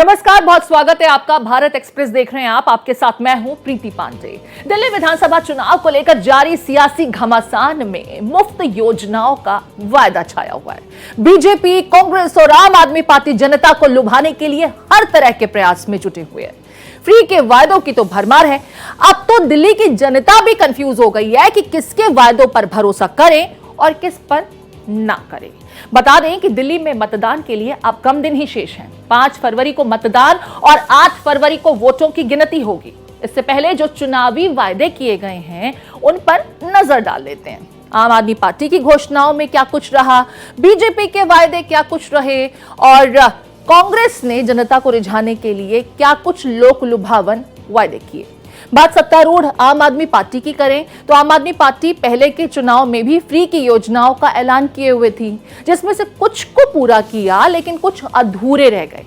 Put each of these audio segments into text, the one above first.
नमस्कार, बहुत स्वागत है आपका। भारत एक्सप्रेस देख रहे हैं आप। आपके साथ मैं हूं प्रीति पांडे। दिल्ली विधानसभा चुनाव को लेकर जारी सियासी घमासान में मुफ्त योजनाओं का वायदा छाया हुआ है। बीजेपी, कांग्रेस और आम आदमी पार्टी जनता को लुभाने के लिए हर तरह के प्रयास में जुटे हुए हैं। फ्री के वायदों की तो भरमार है। अब तो दिल्ली की जनता भी कंफ्यूज हो गई है कि किसके वायदों पर भरोसा करें और किस पर ना करें। बता दें कि दिल्ली में मतदान के लिए अब कम दिन ही शेष हैं। 5 फरवरी को मतदान और 8 फरवरी को वोटों की गिनती होगी। इससे पहले जो चुनावी वायदे किए गए हैं उन पर नजर डाल लेते हैं। आम आदमी पार्टी की घोषणाओं में क्या कुछ रहा, बीजेपी के वायदे क्या कुछ रहे और कांग्रेस ने जनता को रिझाने के लिए क्या कुछ लोक लुभावन वायदे किए। बात सत्तारूढ़ आम आदमी पार्टी की करें तो आम आदमी पार्टी पहले के चुनाव में भी फ्री की योजनाओं का ऐलान किए हुए थी, जिसमें से कुछ को पूरा किया लेकिन कुछ अधूरे रह गए।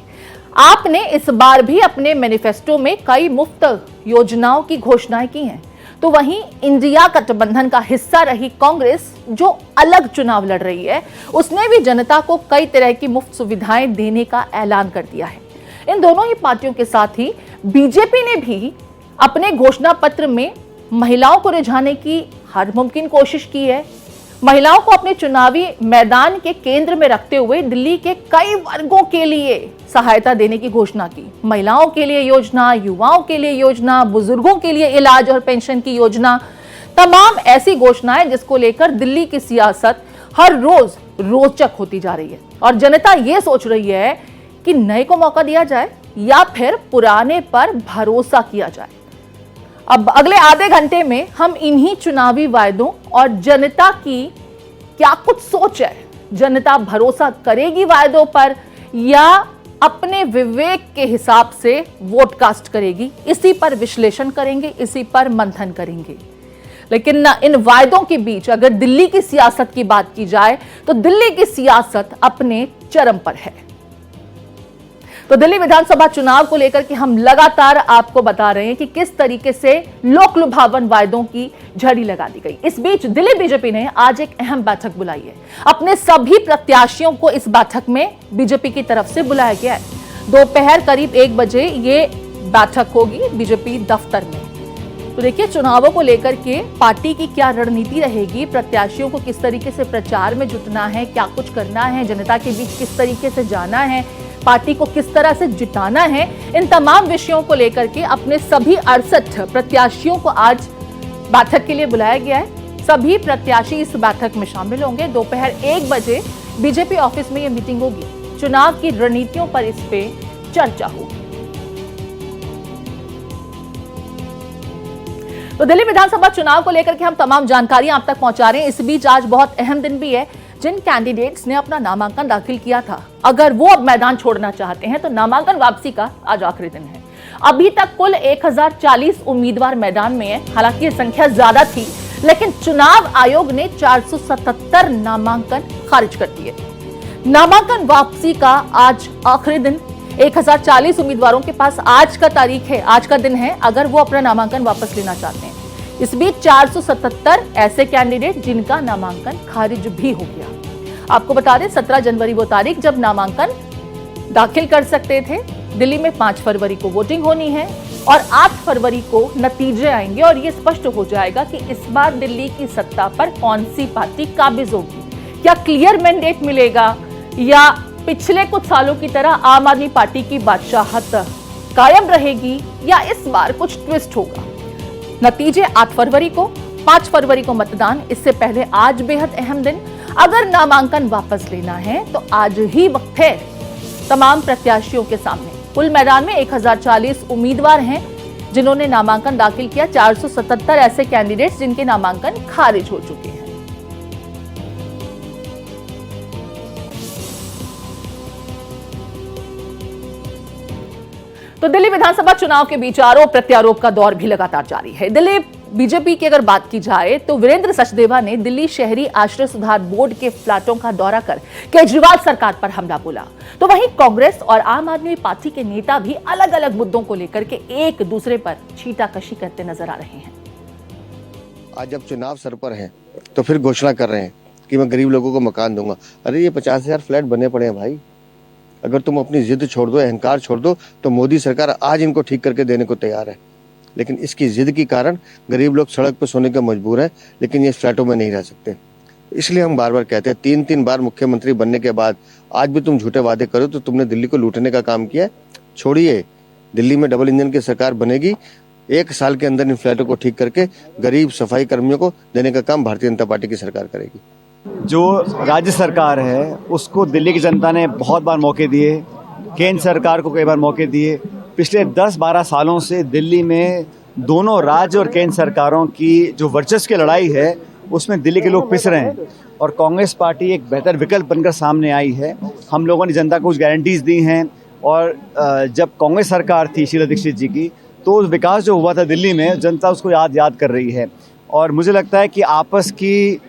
आपने इस बार भी अपने मैनिफेस्टो में कई मुफ्त योजनाओं की घोषणाएं की हैं, तो वहीं इंडिया गठबंधन का हिस्सा रही कांग्रेस जो अलग चुनाव लड़ रही है, उसने भी जनता को कई तरह की मुफ्त सुविधाएं देने का ऐलान कर दिया है। इन दोनों ही पार्टियों के साथ ही बीजेपी ने भी अपने घोषणा पत्र में महिलाओं को रिझाने की हर मुमकिन कोशिश की है। महिलाओं को अपने चुनावी मैदान के केंद्र में रखते हुए दिल्ली के कई वर्गों के लिए सहायता देने की घोषणा की। महिलाओं के लिए योजना, युवाओं के लिए योजना, बुजुर्गों के लिए इलाज और पेंशन की योजना, तमाम ऐसी घोषणाएं जिसको लेकर दिल्ली की सियासत हर रोज रोचक होती जा रही है और जनता यह सोच रही है कि नए को मौका दिया जाए या फिर पुराने पर भरोसा किया जाए। अब अगले आधे घंटे में हम इन्हीं चुनावी वायदों और जनता की क्या कुछ सोच है, जनता भरोसा करेगी वायदों पर या अपने विवेक के हिसाब से वोट कास्ट करेगी, इसी पर विश्लेषण करेंगे, इसी पर मंथन करेंगे। लेकिन इन वायदों के बीच अगर दिल्ली की सियासत की बात की जाए तो दिल्ली की सियासत अपने चरम पर है। तो दिल्ली विधानसभा चुनाव को लेकर के हम लगातार आपको बता रहे हैं कि किस तरीके से लोक लुभावन वायदों की झड़ी लगा दी गई। इस बीच दिल्ली बीजेपी ने आज एक अहम बैठक बुलाई है। अपने सभी प्रत्याशियों को इस बैठक में बीजेपी की तरफ से बुलाया गया है। दोपहर करीब 1 बजे ये बैठक होगी बीजेपी दफ्तर में। तो देखिए, चुनावों को लेकर के पार्टी की क्या रणनीति रहेगी, प्रत्याशियों को किस तरीके से प्रचार में जुटना है, क्या कुछ करना है, जनता के बीच किस तरीके से जाना है, पार्टी को किस तरह से जिताना है, इन तमाम विषयों को लेकर के अपने सभी 68 प्रत्याशियों को आज बैठक के लिए बुलाया गया है। सभी प्रत्याशी इस बैठक में शामिल होंगे। दोपहर 1 बजे बीजेपी ऑफिस में यह मीटिंग होगी। चुनाव की रणनीतियों पर इस पे चर्चा होगी। तो दिल्ली विधानसभा चुनाव को लेकर के हम तमाम जानकारियां आप तक पहुंचा रहे हैं। इस बीच आज बहुत अहम दिन भी है। जिन कैंडिडेट्स ने अपना नामांकन दाखिल किया था, अगर वो अब मैदान छोड़ना चाहते हैं तो नामांकन वापसी का आज आखिरी दिन है। अभी तक कुल 1040 उम्मीदवार मैदान में है। हालांकि ये संख्या ज्यादा थी, लेकिन चुनाव आयोग ने 477 नामांकन खारिज कर दिए। नामांकन वापसी का आज आखिरी दिन। 1040 उम्मीदवारों के पास आज का तारीख है, आज का दिन है अगर वो अपना नामांकन वापस लेना चाहते हैं। इस बीच 477 ऐसे कैंडिडेट जिनका नामांकन खारिज भी हो गया। आपको बता दें 17 जनवरी वो तारीख जब नामांकन दाखिल कर सकते थे। दिल्ली में 5 फरवरी को वोटिंग होनी है और 8 फरवरी को नतीजे आएंगे और ये स्पष्ट हो जाएगा कि इस बार दिल्ली की सत्ता पर कौन सी पार्टी काबिज होगी। क्या क्लियर मैंडेट मिलेगा या पिछले कुछ सालों की तरह आम आदमी पार्टी की बादशाहत कायम रहेगी या इस बार कुछ ट्विस्ट होगा। नतीजे 8 फरवरी को, 5 फरवरी को मतदान। इससे पहले आज बेहद अहम दिन। अगर नामांकन वापस लेना है तो आज ही वक्त है तमाम प्रत्याशियों के सामने। कुल मैदान में 1040 उम्मीदवार हैं जिन्होंने नामांकन दाखिल किया। 477 ऐसे कैंडिडेट्स जिनके नामांकन खारिज हो चुके हैं। तो दिल्ली विधानसभा चुनाव के बीच आरोप प्रत्यारोप का दौर भी लगातार जारी है। दिल्ली बीजेपी की अगर बात की जाए तो वीरेंद्र सचदेवा ने दिल्ली शहरी आश्रय सुधार बोर्ड के फ्लैटों का दौरा कर केजरीवाल सरकार पर हमला बोला। तो वहीं कांग्रेस और आम आदमी पार्टी के नेता भी अलग अलग मुद्दों को लेकर के एक दूसरे पर छींटाकशी करते नजर आ रहे हैं। आज जब चुनाव सर पर है तो फिर घोषणा कर रहे हैं कि मैं गरीब लोगों को मकान दूंगा। अरे ये 50,000 फ्लैट बने पड़े हैं भाई, अगर तुम अपनी जिद छोड़ दो, अहंकार छोड़ दो, तो मोदी सरकार आज इनको ठीक करके देने को तैयार है। लेकिन इसकी जिद के कारण गरीब लोग सड़क पर सोने का मजबूर है, लेकिन ये फ्लैटों में नहीं रह सकते। इसलिए हम बार बार कहते हैं, 3-3 बार मुख्यमंत्री बनने के बाद आज भी तुम झूठे वादे करो तो तुमने दिल्ली को लूटने का काम किया है। छोड़िए, दिल्ली में डबल इंजन की सरकार बनेगी। 1 साल के अंदर इन फ्लैटों को ठीक करके गरीब सफाई कर्मियों को देने का काम भारतीय जनता पार्टी की सरकार करेगी। जो राज्य सरकार है उसको दिल्ली की जनता ने बहुत बार मौके दिए, केंद्र सरकार को कई बार मौके दिए। पिछले 10-12 सालों से दिल्ली में दोनों राज्य और केंद्र सरकारों की जो वर्चस्व की लड़ाई है उसमें दिल्ली के लोग पिस रहे हैं और कांग्रेस पार्टी एक बेहतर विकल्प बनकर सामने आई है। हम लोगों ने जनता को कुछ गारंटीज़ दी हैं और जब कांग्रेस सरकार थी शीला दीक्षित जी की, तो विकास जो हुआ था दिल्ली में जनता उसको याद कर रही है। और मुझे लगता है कि आपस की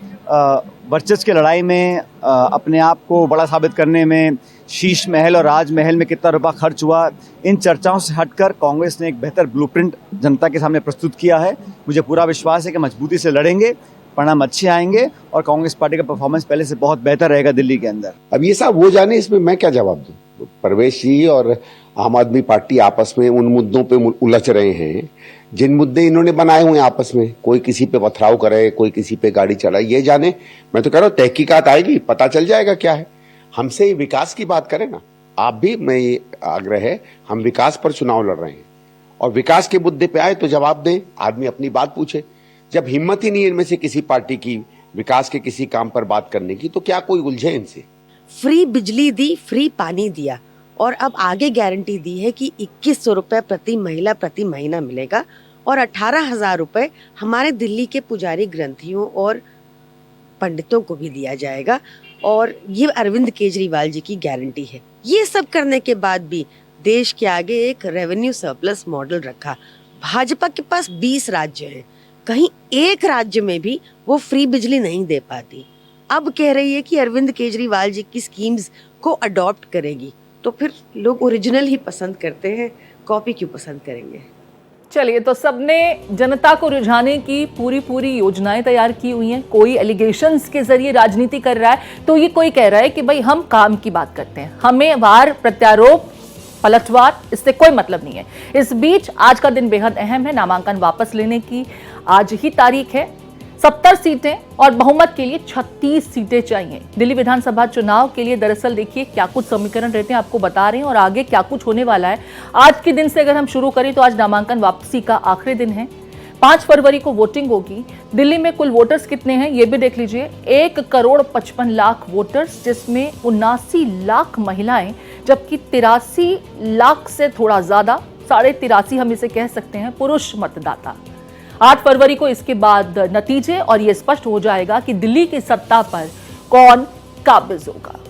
वर्चस्व की लड़ाई में अपने आप को बड़ा साबित करने में शीश महल और राजमहल में कितना रुपया खर्च हुआ, इन चर्चाओं से हटकर कांग्रेस ने एक बेहतर ब्लूप्रिंट जनता के सामने प्रस्तुत किया है। मुझे पूरा विश्वास है कि मजबूती से लड़ेंगे, परिणाम अच्छे आएंगे और कांग्रेस पार्टी का परफॉर्मेंस पहले से बहुत बेहतर रहेगा दिल्ली के अंदर। अब ये साहब वो जाने, इसमें मैं क्या जवाब दूं। परवेश जी और आम आदमी पार्टी आपस में उन मुद्दों पे उलझ रहे हैं जिन मुद्दे इन्होंने बनाए हुए हैं आपस में। कोई किसी पे पथराव करे, कोई किसी पे गाड़ी चलाए, ये जाने। मैं तो कह रहा हूँ तहकीकात आएगी, पता चल जाएगा क्या है। हमसे विकास की बात करें ना, आप भी, मैं ये आग्रह है, हम विकास पर चुनाव लड़ रहे हैं और विकास के मुद्दे पे आए तो जवाब दें, आदमी अपनी बात पूछे। जब हिम्मत ही नहीं है इनमें से किसी पार्टी की विकास के किसी काम पर बात करने की, तो क्या कोई उलझे इनसे। फ्री बिजली दी, फ्री पानी दिया और अब आगे गारंटी दी है कि 2100 रुपए प्रति महिला प्रति महीना मिलेगा और 18,000 रुपए हमारे दिल्ली के पुजारी ग्रंथियों और पंडितों को भी दिया जाएगा। और ये अरविंद केजरीवाल जी की गारंटी है। ये सब करने के बाद भी देश के आगे एक रेवेन्यू सरप्लस मॉडल रखा। भाजपा के पास 20 राज्य हैं, कहीं एक राज्य में भी वो फ्री बिजली नहीं दे पाती। अब कह रही है कि अरविंद केजरीवाल जी की स्कीम्स को अडॉप्ट करेगी, तो फिर लोग ओरिजिनल ही पसंद करते हैं, कॉपी क्यों पसंद करेंगे। चलिए, तो सबने जनता को रिझाने की पूरी योजनाएं तैयार की हुई हैं। कोई एलिगेशंस के जरिए राजनीति कर रहा है, तो ये कोई कह रहा है कि भाई हम काम की बात करते हैं, हमें वार प्रत्यारोप पलटवार इससे कोई मतलब नहीं है। इस बीच आज का दिन बेहद अहम है, नामांकन वापस लेने की आज ही तारीख है। 70 सीटें और बहुमत के लिए 36 सीटें चाहिए। दिल्ली विधानसभा चुनाव के लिए दरअसल देखिए क्या कुछ समीकरण रहते हैं, आपको बता रहे हैं और आगे क्या कुछ होने वाला है। आज के दिन से अगर हम शुरू करें तो आज नामांकन वापसी का आखिरी दिन है। 5 फरवरी को वोटिंग होगी। दिल्ली में कुल वोटर्स कितने हैं ये भी देख लीजिए, 1,55,00,000 वोटर्स, जिसमें 79 लाख महिलाएं, जबकि 83 लाख से थोड़ा ज्यादा, 83.5 हम इसे कह सकते हैं, पुरुष मतदाता। 8 फरवरी को इसके बाद नतीजे और यह स्पष्ट हो जाएगा कि दिल्ली की सत्ता पर कौन काबिज होगा।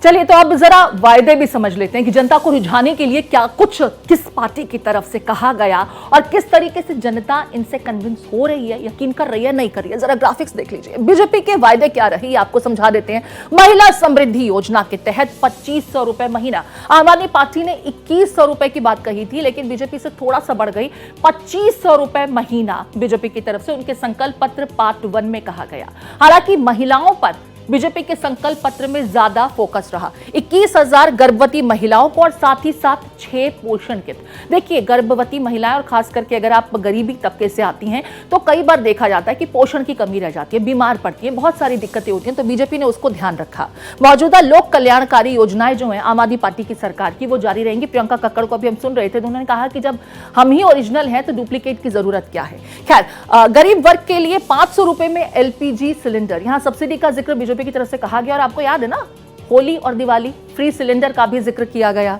चलिए, तो अब जरा वायदे भी समझ लेते हैं कि जनता को रिझाने के लिए क्या कुछ किस पार्टी की तरफ से कहा गया और किस तरीके से जनता इनसे कन्विंस हो रही है, यकीन कर रही है, नहीं कर रही है। जरा ग्राफिक्स देख लीजिए। बीजेपी के वायदे क्या रही आपको समझा देते हैं। महिला समृद्धि योजना के तहत 2500 रुपए महीना। आम आदमी पार्टी ने 2100 रुपए की बात कही थी, लेकिन बीजेपी से थोड़ा सा बढ़ गई, 2500 रुपए महीना बीजेपी की तरफ से उनके संकल्प पत्र पार्ट 1 में कहा गया। हालांकि महिलाओं पर बीजेपी के संकल्प पत्र में ज्यादा फोकस रहा। 21,000 गर्भवती महिलाओं को और साथ ही साथ 6 पोषण किट। देखिए, गर्भवती महिलाएं और खास करके अगर आप गरीबी तबके से आती हैं तो कई बार देखा जाता है कि पोषण की कमी रह जाती है, बीमार पड़ती है, बहुत सारी दिक्कतें होती हैं, तो बीजेपी ने उसको ध्यान रखा। मौजूदा लोक कल्याणकारी योजनाएं जो हैं आम आदमी पार्टी की सरकार की, वो जारी रहेंगी। प्रियंका कक्कड़ को अभी हम सुन रहे थे, तो उन्होंने कहा कि जब हम ही ओरिजिनल हैं तो डुप्लीकेट की जरूरत क्या है। खैर, गरीब वर्ग के लिए 500 रुपए में एलपीजी सिलेंडर, यहां सब्सिडी का जिक्र बीजेपी की तरफ से कहा गया। और आपको याद है ना, होली और दिवाली फ्री सिलेंडर का भी जिक्र किया गया।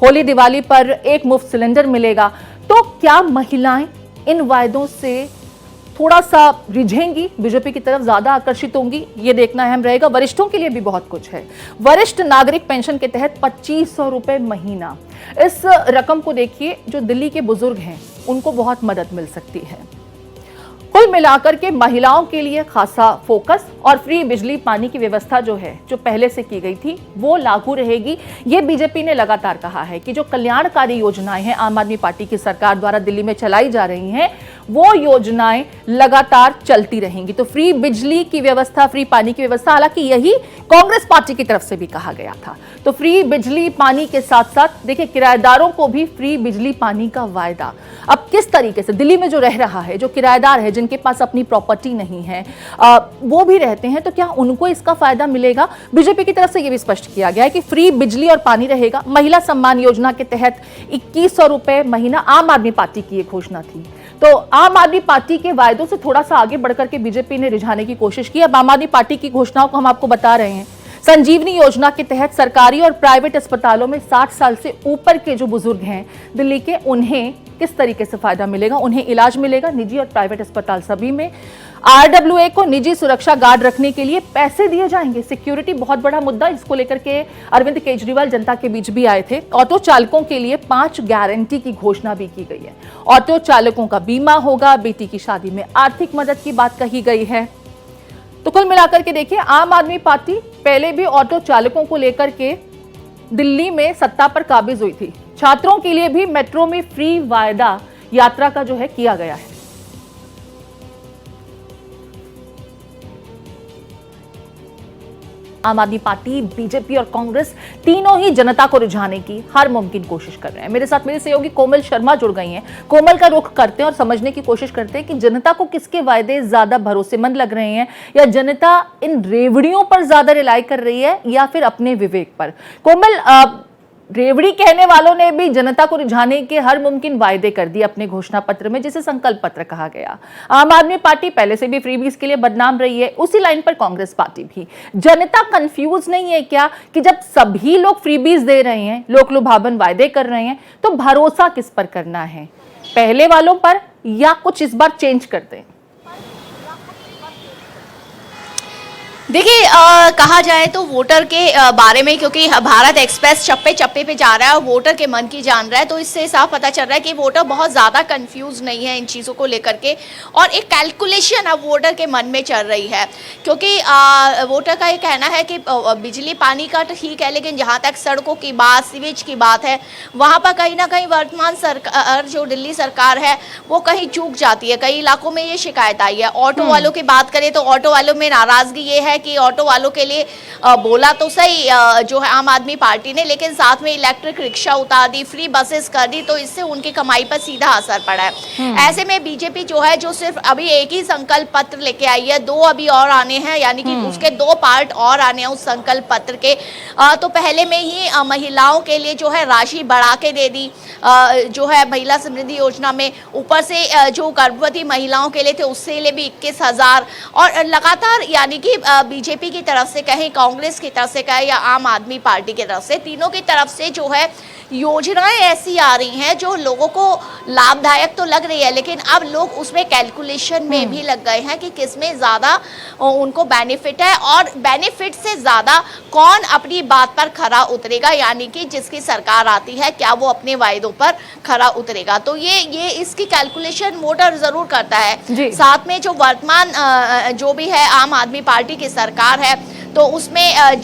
होली दिवाली पर एक मुफ्त सिलेंडर मिलेगा। तो क्या महिलाएं इन वायदों से थोड़ा सा रिझेंगी, बीजेपी की तरफ ज्यादा आकर्षित होंगी, ये देखना अहम रहेगा। वरिष्ठों के लिए भी बहुत कुछ है। वरिष्ठ नागरिक पेंशन के तहत 2500 रुपए महीना। इस रकम को देखिए, जो दिल्ली के बुजुर्ग हैं उनको बहुत मदद मिल सकती है। कुल मिलाकर के महिलाओं के लिए खासा फोकस और फ्री बिजली पानी की व्यवस्था जो है, जो पहले से की गई थी, वो लागू रहेगी। ये बीजेपी ने लगातार कहा है कि जो कल्याणकारी योजनाएं हैं आम आदमी पार्टी की सरकार द्वारा दिल्ली में चलाई जा रही हैं, वो योजनाएं लगातार चलती रहेंगी। तो फ्री बिजली की व्यवस्था, फ्री पानी की व्यवस्था, हालांकि यही कांग्रेस पार्टी की तरफ से भी कहा गया था। तो फ्री बिजली पानी के साथ साथ देखिए किराएदारों को भी फ्री बिजली पानी का वायदा। अब किस तरीके से दिल्ली में जो रह रहा है, जो किराएदार है, जिनके पास अपनी प्रॉपर्टी नहीं है, वो भी रहते हैं, तो क्या उनको इसका फायदा मिलेगा? बीजेपी की तरफ से यह भी स्पष्ट किया गया है कि फ्री बिजली और पानी रहेगा। महिला सम्मान योजना के तहत 2100 रुपए महीना आम आदमी पार्टी की एक घोषणा थी। तो आम आदमी पार्टी के वायदों से थोड़ा सा आगे बढ़कर के बीजेपी ने रिझाने की कोशिश की। अब आम आदमी पार्टी की घोषणाओं को हम आपको बता रहे हैं। संजीवनी योजना के तहत सरकारी और प्राइवेट अस्पतालों में 60 साल से ऊपर के जो बुजुर्ग हैं दिल्ली के, उन्हें किस तरीके से फायदा मिलेगा? उन्हें इलाज मिलेगा निजी और प्राइवेट अस्पताल सभी में। आरडब्ल्यूए को निजी सुरक्षा गार्ड रखने के लिए पैसे दिए जाएंगे। सिक्योरिटी बहुत बड़ा मुद्दा, इसको लेकर के अरविंद केजरीवाल जनता के बीच भी आए थे। ऑटो चालकों के लिए 5 गारंटी की घोषणा भी की गई है। ऑटो चालकों का बीमा होगा, बेटी की शादी में आर्थिक मदद की बात कही गई है। तो कुल मिलाकर के देखिए, आम आदमी पार्टी पहले भी ऑटो चालकों को लेकर के दिल्ली में सत्ता पर काबिज हुई थी। छात्रों के लिए भी मेट्रो में फ्री वायदा यात्रा का जो है किया गया है। आम आदमी पार्टी, बीजेपी और कांग्रेस तीनों ही जनता को रिझाने की हर मुमकिन कोशिश कर रहे हैं। मेरे साथ मेरी सहयोगी कोमल शर्मा जुड़ गई हैं। कोमल का रुख करते हैं और समझने की कोशिश करते हैं कि जनता को किसके वायदे ज्यादा भरोसेमंद लग रहे हैं, या जनता इन रेवड़ियों पर ज्यादा रिलाई कर रही है या फिर अपने विवेक पर। कोमल, रेवड़ी कहने वालों ने भी जनता को रिझाने के हर मुमकिन वायदे कर दिए अपने घोषणा पत्र में, जिसे संकल्प पत्र कहा गया। आम आदमी पार्टी पहले से भी फ्रीबीज के लिए बदनाम रही है, उसी लाइन पर कांग्रेस पार्टी भी। जनता कंफ्यूज नहीं है क्या कि जब सभी लोग फ्रीबीज दे रहे हैं, लोक लुभावन वायदे कर रहे हैं, तो भरोसा किस पर करना है? पहले वालों पर या कुछ इस बार चेंज कर दें? देखिए, कहा जाए तो वोटर के बारे में, क्योंकि भारत एक्सप्रेस चप्पे चप्पे पे जा रहा है और वोटर के मन की जान रहा है, तो इससे साफ पता चल रहा है कि वोटर बहुत ज़्यादा कंफ्यूज नहीं है इन चीज़ों को लेकर के, और एक कैलकुलेशन अब वोटर के मन में चल रही है। क्योंकि वोटर का ये कहना है कि बिजली पानी का तो ठीक है, लेकिन जहाँ तक सड़कों की बात, सीवेज की बात है, वहाँ पर कहीं ना कहीं वर्तमान सरकार, जो दिल्ली सरकार है, वो कहीं चूक जाती है। कई इलाकों में ये शिकायत आई है। ऑटो वालों की बात करें तो ऑटो वालों में नाराज़गी ये है कि ऑटो वालों के लिए बोला तो सही जो है आम आदमी पार्टी ने, लेकिन साथ में इलेक्ट्रिक रिक्शा उतार दी, फ्री बसेस कर दी, तो इससे उनकी कमाई पर सीधा असर पड़ा है। ऐसे में बीजेपी जो है, जो सिर्फ अभी एक ही संकल्प पत्र लेके आई है, 2 अभी और आने हैं, यानी कि उसके 2 पार्ट और आने हैं उस संकल्प पत्र के। तो पहले में ही महिलाओं के लिए जो है राशि बढ़ा के दे दी, जो है महिला समृद्धि योजना में। ऊपर से जो गर्भवती महिलाओं के लिए थे उससे लिए भी 21,000, और लगातार यानी कि बीजेपी की तरफ से कहें, कांग्रेस की तरफ से कहें या आम आदमी पार्टी की तरफ से, तीनों की तरफ से जो है योजनाएं ऐसी आ रही हैं जो लोगों को लाभदायक तो लग रही है, लेकिन अब लोग उसमें कैलकुलेशन में भी लग गए हैं कि किसमें ज़्यादा उनको बेनिफिट है, और बेनिफिट से ज़्यादा कौन अपनी बात पर खरा उतरेगा, यानी कि जिसकी सरकार आती है क्या वो अपने वायदों पर खरा उतरेगा। तो ये इसकी कैलकुलेशन वोटर ज़रूर करता है। साथ में जो वर्तमान जो भी है आम आदमी पार्टी की सरकार है, तो उसमें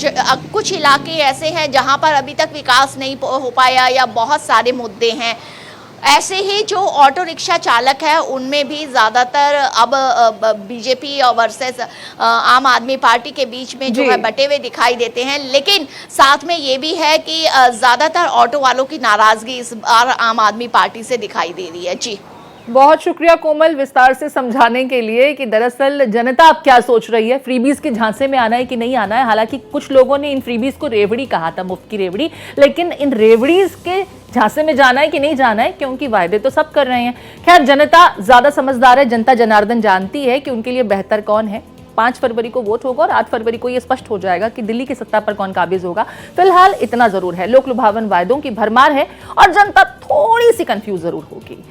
कुछ इलाके ऐसे हैं जहां पर अभी तक विकास नहीं हो पाया या बहुत सारे मुद्दे हैं। ऐसे ही जो ऑटो रिक्शा चालक है उनमें भी ज़्यादातर अब बीजेपी और वर्सेस आम आदमी पार्टी के बीच में जो है बटे हुए दिखाई देते हैं। लेकिन साथ में ये भी है कि ज़्यादातर ऑटो वालों की नाराज़गी इस बार आम आदमी पार्टी से दिखाई दे रही है। जी, बहुत शुक्रिया कोमल विस्तार से समझाने के लिए कि दरअसल जनता अब क्या सोच रही है, फ्रीबीज के झांसे में आना है कि नहीं आना है। हालांकि कुछ लोगों ने इन फ्रीबीज को रेवड़ी कहा था, मुफ्त की रेवड़ी, लेकिन इन रेवड़ीज के झांसे में जाना है कि नहीं जाना है, क्योंकि वायदे तो सब कर रहे हैं। खैर, जनता ज्यादा समझदार है, जनता जनार्दन जानती है कि उनके लिए बेहतर कौन है। 5 फरवरी को वोट होगा और 8 फरवरी को यह स्पष्ट हो जाएगा कि दिल्ली की सत्ता पर कौन काबिज होगा। फिलहाल इतना जरूर है, लोक लुभावन वायदों की भरमार है और जनता थोड़ी सी कंफ्यूज जरूर होगी।